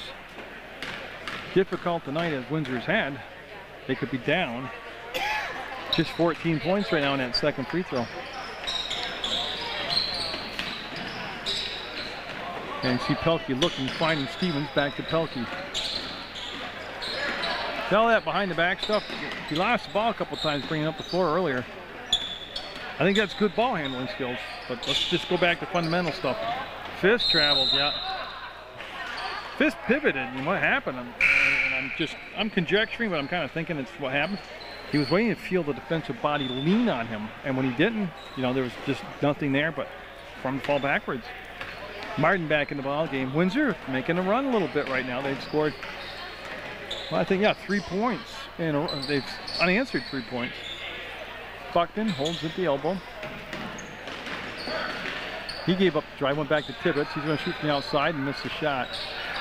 difficult a night as Windsor's had, they could be down just 14 points right now in that second free throw. And you see Pelkey looking, finding Stevens, back to Pelkey. All that behind the back stuff. He lost the ball a couple times bringing up the floor earlier. I think that's good ball handling skills, but let's just go back to fundamental stuff. Fisk traveled, yeah. Fisk pivoted, and what happened? I'm conjecturing, but I'm kind of thinking it's what happened. He was waiting to feel the defensive body lean on him, and when he didn't, there was just nothing there but from to fall backwards. Martin back in the ball game. Windsor making a run a little bit right now. They've scored, well, I think, 3 points. They've unanswered 3 points. Buckman holds at the elbow. He gave up the drive, went back to Tibbetts. He's going to shoot from the outside and miss the shot.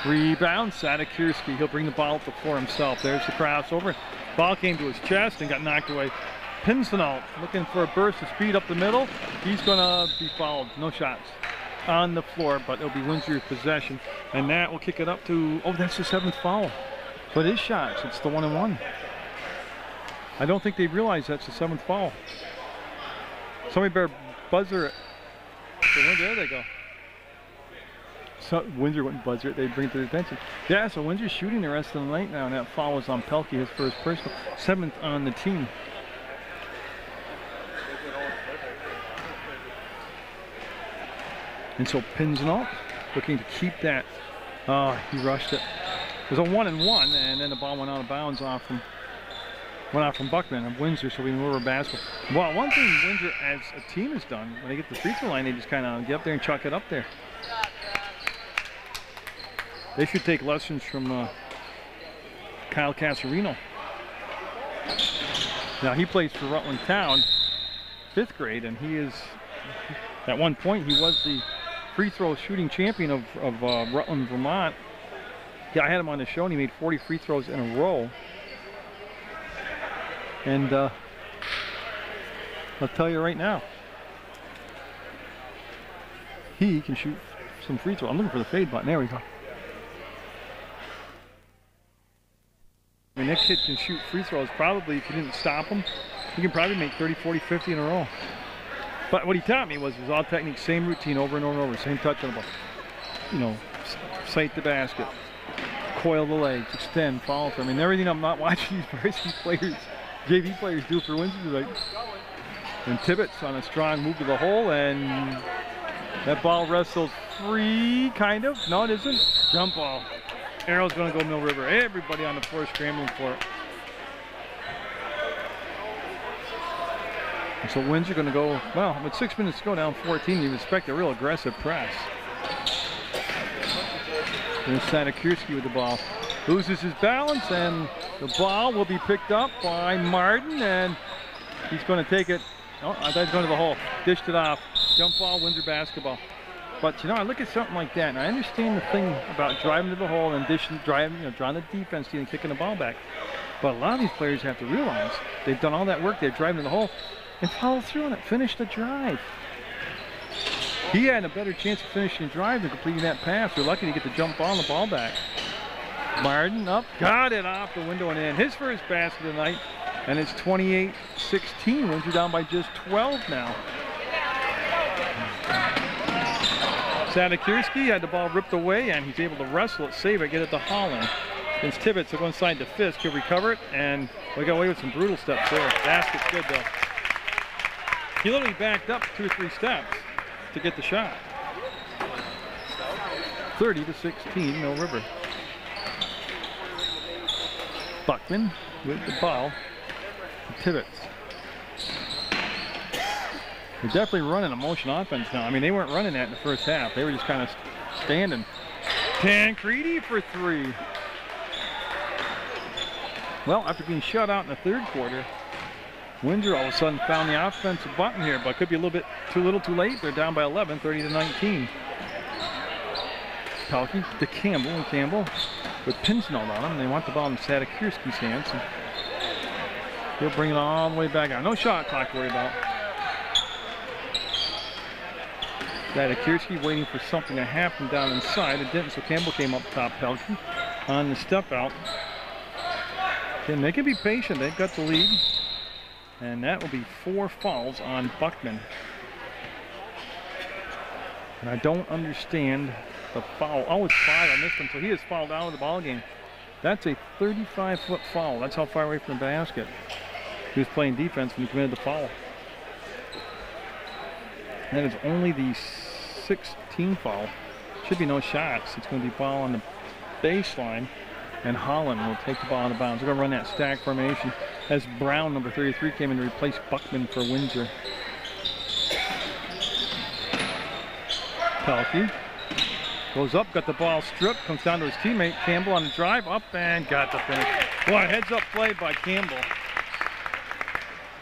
Rebound, Sadikirski. He'll bring the ball up the floor himself. There's the crossover. Ball came to his chest and got knocked away. Pinsenalt looking for a burst of speed up the middle. He's going to be fouled. No shots on the floor, but it'll be Windsor's possession. And that will kick it up to, that's the 7th foul. But his shots, it's the 1-and-1. I don't think they realize that's the 7th foul. Somebody better buzzer it. So there they go. So Windsor wouldn't buzzer it, they'd bring it to their attention. Yeah, so Windsor's shooting the rest of the night now, and that foul was on Pelkey, his first personal, 7th on the team. And so Pinzenalt looking to keep that. Oh, he rushed it. It was a 1-and-1, and then the ball went out of bounds went out from Buckman of Windsor, so we move over basketball. Well, one thing Windsor as a team has done, when they get the free throw line, they just kind of get up there and chuck it up there. They should take lessons from Kyle Casarino. Now he plays for Rutland Town, 5th grade, and he is, at one point, he was the free throw shooting champion of Rutland, Vermont. Yeah, I had him on the show, and he made 40 free throws in a row. And I'll tell you right now, he can shoot some free throws. I'm looking for the fade button. There we go. I mean, that kid can shoot free throws. Probably, if you didn't stop him, he can probably make 30, 40, 50 in a row. But what he taught me was all technique, same routine over and over and over, same touch on the ball. You know, sight the basket, coil the legs, extend, follow through. I mean, everything I'm not watching these varsity players, JV players do for Windsor tonight. And Tibbetts on a strong move to the hole, and that ball wrestled free, kind of. No, it isn't. Jump ball. Arrow's going to go Mill River. Everybody on the floor scrambling for it. And so Windsor going to go, well, with 6 minutes to go, down 14, you expect a real aggressive press. There's Sadakirski with the ball. Loses his balance, and the ball will be picked up by Martin, and he's going to take it. Oh, I thought he was going to the hole. Dished it off. Jump ball, Windsor basketball. But, you know, I look at something like that, and I understand the thing about driving to the hole and dishing, driving, you know, drawing the defense and kicking the ball back. But a lot of these players have to realize they've done all that work. They're driving to the hole and follow through on it. Finish the drive. He had a better chance of finishing the drive than completing that pass. They're lucky to get the jump ball and the ball back. Martin up, got it off the window and in. His first basket of the night, and it's 28-16. Windsor down by just 12 now. Sadakirski had the ball ripped away, and he's able to wrestle it, save it, get it to Holland. Against Tibbetts, will go inside to Fisk. He'll recover it, and we got away with some brutal steps there. Basket's good, though. He literally backed up 2 or 3 steps to get the shot. 30-16, Mill River. Buckman with the ball to Tibbetts. They're definitely running a motion offense now. I mean, they weren't running that in the first half. They were just kind of standing. Tancredi for 3. Well, after being shut out in the 3rd quarter, Windsor all of a sudden found the offensive button here, but could be a little bit too little too late. They're down by 11, 30-19. Pelkey to Campbell, and Campbell with Pinzenalt on him. They want the ball in Sadakirski's hands. And he'll bring it all the way back out. No shot clock to worry about. Sadakirski waiting for something to happen down inside. It didn't, so Campbell came up top. Pelkey on the step out. And they can be patient. They've got the lead. And that will be 4 fouls on Buckman. And I don't understand the foul. Oh, it's 5 on this one, so he is fouled out of the ball game. That's a 35-foot foul. That's how far away from the basket. He was playing defense when he committed the foul. That is only the 16th foul. Should be no shots. It's going to be ball on the baseline, and Holland will take the ball out of bounds. They're going to run that stack formation as Brown, number 33, came in to replace Buckman for Windsor. Pelkey goes up, got the ball stripped, comes down to his teammate Campbell on the drive, up and got the finish. Boy, heads up play by Campbell.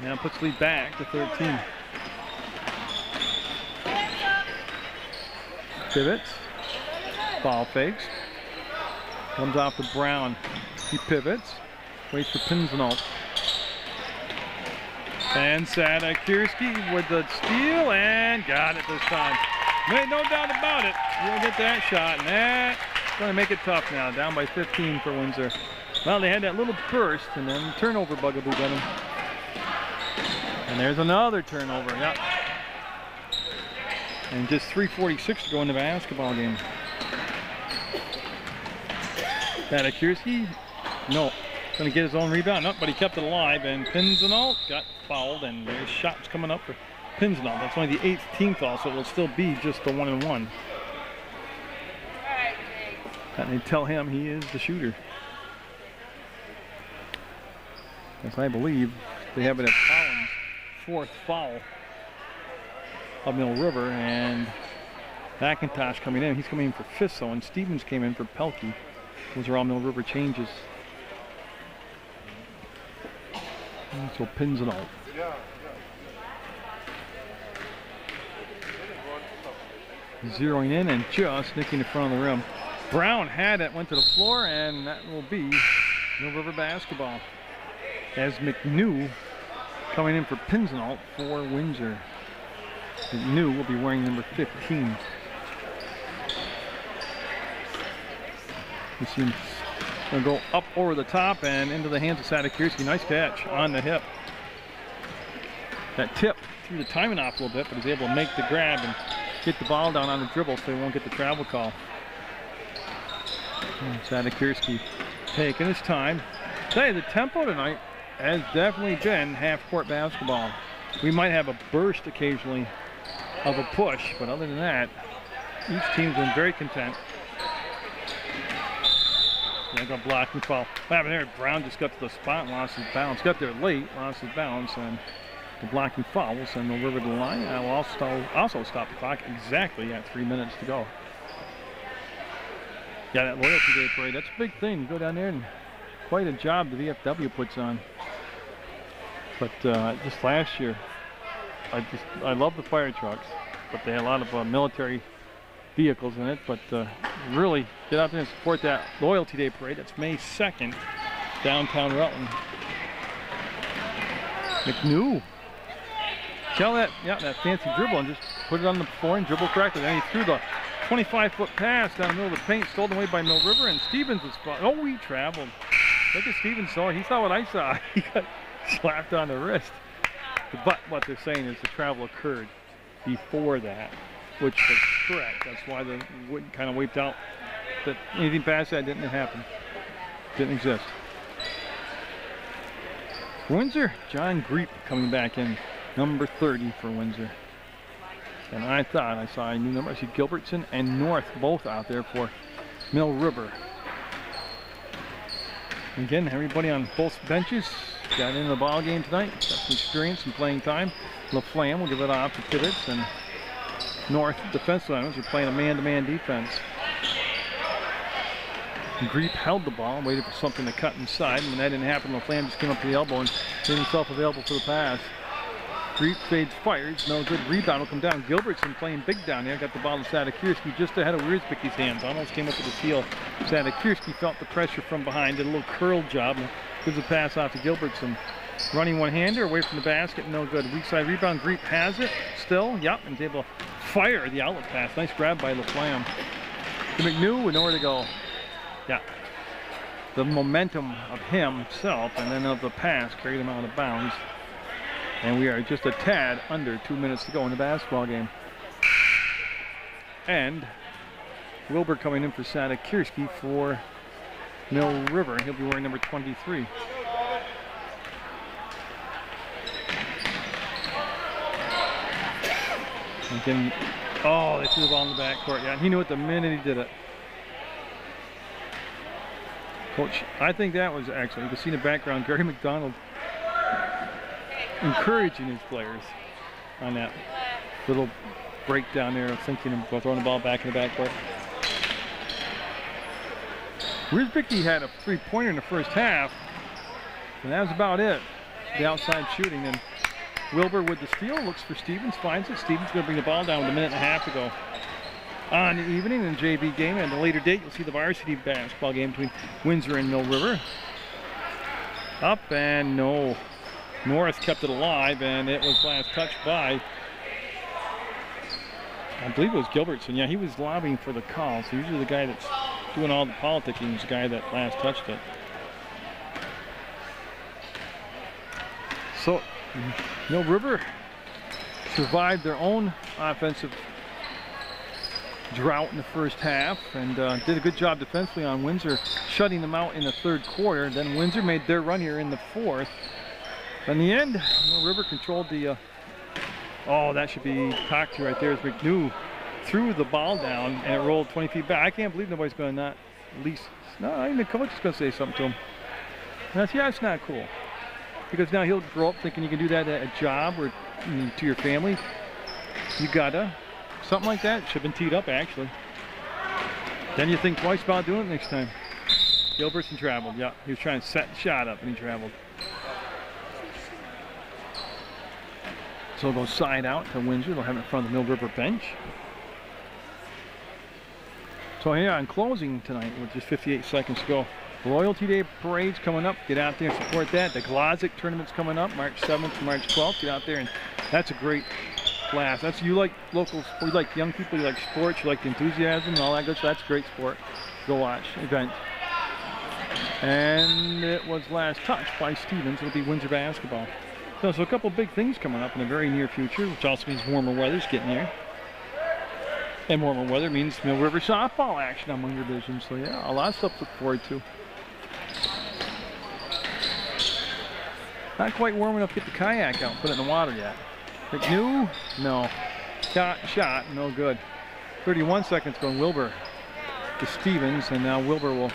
Now puts lead back to 13. Pivots, ball fakes, comes off to Brown. He pivots, waits for Pinzenalt. And Sadakirski with the steal and got it this time. Made no doubt about it. He'll get that shot, and that's going to make it tough now. Down by 15 for Windsor. Well, they had that little burst, and then turnover bugaboo got him. And there's another turnover. Yep. And just 3:46 to go in the basketball game. Sadakirski, no, going to get his own rebound. No, but he kept it alive, and Pinzenalt got fouled, and there's shots coming up for Pinsnell. That's only the 8th team foul, so it'll still be just the 1-and-1. And they tell him he is the shooter. As I believe they have it at Collins' 4th foul of Mill River, and McIntosh coming in. He's coming in for Fisso, and Stevens came in for Pelkey. Those are all Mill River changes. And so Pinsnell. Zeroing in and just nicking the front of the rim. Brown had it, went to the floor, and that will be Mill River basketball. As McNew coming in for Pinsnell for Windsor. McNew will be wearing number 15. You see him gonna go up over the top and into the hands of Sadakirski. Nice catch on the hip. That tip threw the timing off a little bit, but he's able to make the grab and get the ball down on the dribble so he won't get the travel call. Sadakirski taking his time. Tell you, the tempo tonight has definitely been half-court basketball. We might have a burst occasionally of a push, but other than that, each team's been very content. Yeah, got blocked and foul. What happened there? Brown just got to the spot and lost his balance. Got there late, lost his balance, and the blocking foul will send Mill River to the line. And will also stop the clock exactly at 3 minutes to go. Yeah, that loyalty day parade, that's a big thing. You go down there and quite a job the VFW puts on. But just last year, I love the fire trucks, but they had a lot of military vehicles in it. But really get out there and support that loyalty day parade. That's May 2nd, downtown Rutland. McNew. Tell that, yeah, that fancy dribble and just put it on the floor and dribble correctly. Then he threw the 25-foot pass down the middle of the paint, stolen away by Mill River, and Stevens was spot. Oh, he traveled. Look at Stevens saw. He saw what I saw. He got slapped on the wrist. But what they're saying is the travel occurred before that, which was correct. That's why the wood kind of wiped out. That anything past that didn't happen. Didn't exist. Windsor, John Greep coming back in, number 30 for Windsor. And I thought I saw a new number. I see Gilbertson and North both out there for Mill River. Again, everybody on both benches got into the ball game tonight. Got some experience and playing time. LaFlamme will give it off to Tibbetts, and North defensive linemen are playing a man-to-man defense. Greep held the ball, waited for something to cut inside, and when that didn't happen, LaFlamme just came up to the elbow and made himself available for the pass. Greep fades, fires, no good. Rebound will come down. Gilbertson playing big down there. Got the ball to Sadakirski just ahead of Wierzbicki's hands. Almost came up with a steal. Sadakirski felt the pressure from behind. Did a little curl job. Gives a pass off to Gilbertson. Running one-hander away from the basket. No good. Weak side rebound. Greep has it still. Yep. And is able to fire the outlet pass. Nice grab by LaFlamme. To McNew with nowhere to go. Yeah. The momentum of himself and then of the pass carried him out of bounds. And we are just a tad under 2 minutes to go in the basketball game. And Wilbur coming in for Sadakirski for Mill River. He'll be wearing number 23. Again, oh, they threw the ball in the backcourt. Yeah, he knew it the minute he did it. Coach, I think that was actually, you can see in the background, Gary McDonald encouraging his players on that little break down there of thinking of throwing the ball back in the backcourt. Wierzbicki had a three-pointer in the first half, and that was about it. The outside shooting, and Wilbur with the steal, looks for Stevens, finds it. Stevens going to bring the ball down with a minute and a half to go. On the evening in the JV game, and at a later date, you'll see the varsity basketball game between Windsor and Mill River. Up and no. North kept it alive, and it was last touched by, I believe it was Gilbertson. Yeah, he was lobbying for the call. So usually the guy that's doing all the politicking is the guy that last touched it. So Mill River survived their own offensive drought in the first half and did a good job defensively on Windsor, shutting them out in the third quarter. Then Windsor made their run here in the fourth. In the end, Mill River controlled the Oh, that should be talked to right there. As McNew threw the ball down and it rolled 20 feet back. I can't believe nobody's going to not at least, no, even the coach is going to say something to him. And that's not cool. Because now he'll grow up thinking you can do that at a job or to your family. You gotta. Something like that should have been teed up, actually. Then you think twice about doing it next time. Gilbertson traveled, yeah. He was trying to set the shot up and he traveled. So we'll go side out to Windsor. They'll have it in front of the Mill River bench. So yeah, in closing tonight with just 58 seconds to go. Royalty Day parade's coming up. Get out there and support that. The Glozik tournament's coming up, March 7th to March 12th. Get out there, and that's a great class. That's, you like locals, you like young people, you like sports, you like the enthusiasm and all that good stuff. That's a great sport. Go watch event. And it was last touched by Stevens. It'll be Windsor basketball. So a couple big things coming up in the very near future, which also means warmer weather's getting here. And warmer weather means Mill River softball action on Munger Vision. So yeah, a lot of stuff to look forward to. Not quite warm enough to get the kayak out and put it in the water yet. McNew, no. Shot, no good. 31 seconds going Wilbur to Stevens, and now Wilbur will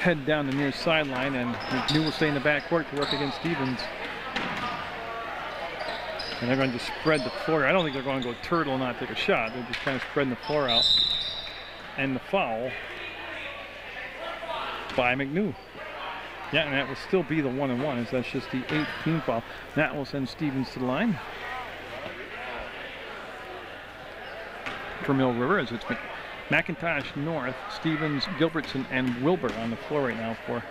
head down the near sideline, and McNew will stay in the backcourt to work against Stevens. And they're going to spread the floor. I don't think they're going to go turtle and not take a shot. They're just kind of spreading the floor out. And the foul by McNew. Yeah, and that will still be the 1-and-1, as that's just the 8th team foul. That will send Stevens to the line. For Mill River, as it's McIntosh North, Stevens, Gilbertson, and Wilbur on the floor right now for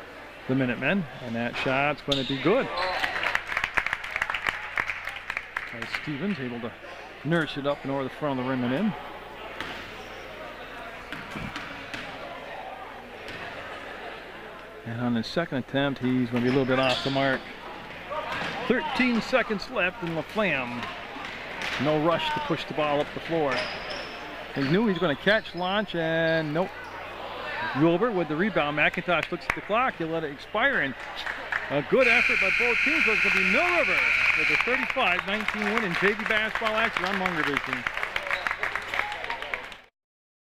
the Minutemen. And that shot's going to be good. As Stevens able to nurse it up and over the front of the rim and in. And on his second attempt, he's going to be a little bit off the mark. 13 seconds left in LaFlamme. No rush to push the ball up the floor. He knew he's going to catch, launch, and nope. Wilbur with the rebound. McIntosh looks at the clock. He'll let it expire, and a good effort by both teams. So it's going to be Mill River with a 35-19 win in JV basketball action on Munger Vision.